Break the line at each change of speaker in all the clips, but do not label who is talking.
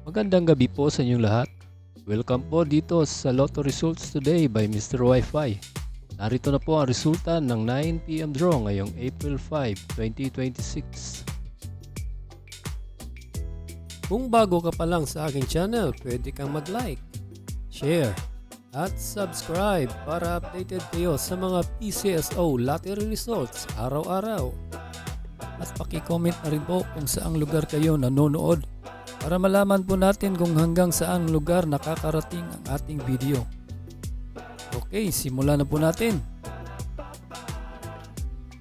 Magandang gabi po sa inyong lahat. Welcome po dito sa Lotto Results Today by Mr. Wi-Fi. Narito na po ang resulta ng 9 PM draw ngayong April 5, 2026.
Kung bago ka pa lang sa aking channel, pwede kang mag-like, share, at subscribe para updated kayo sa mga PCSO lottery results araw-araw. At paki-comment na rin po kung saang lugar kayo nanonood para malaman po natin kung hanggang saang lugar nakakarating ang ating video. Okay, simulan na po natin.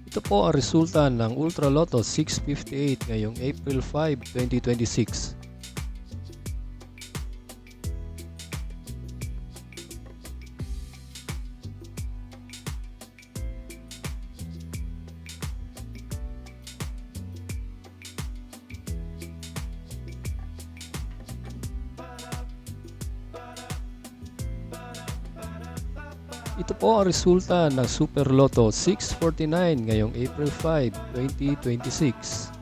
Ito po ang resulta ng Ultra Lotto 658 ngayong April 5, 2026. Ito po ang resulta ng Super Lotto 649 ngayong April 5, 2026.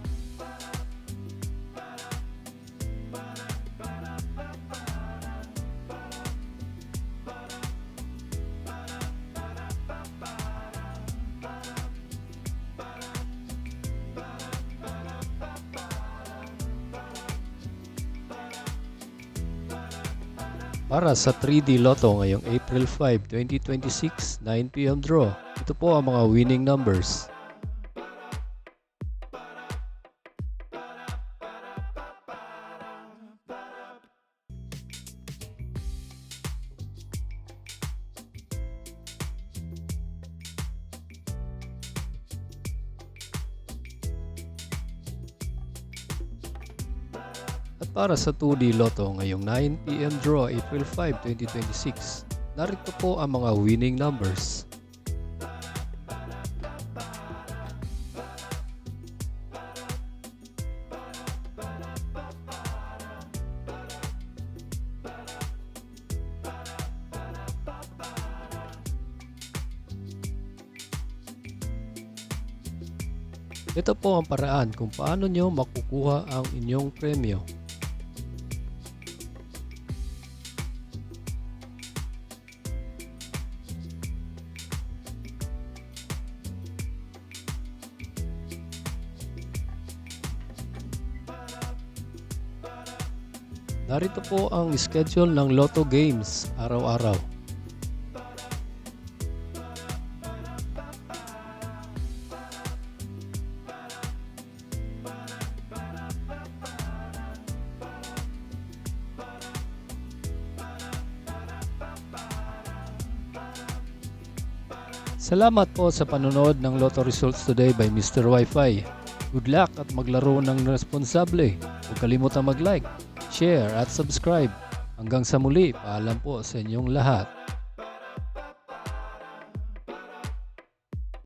Para sa 3D Lotto ngayong April 5, 2026, 9 PM draw. Ito po ang mga winning numbers. At para sa 2D Lotto ngayong 9 PM draw April 5, 2026, narito po ang mga winning numbers. Ito po ang paraan kung paano nyo makukuha ang inyong premyo. Narito po ang schedule ng Lotto Games araw-araw. Salamat po sa panonood ng Lotto Results Today by Mr. Wi-Fi. Good luck at maglaro ng responsable. Huwag kalimutang mag-like, share at subscribe. Hanggang sa muli, paalam po sa inyong lahat.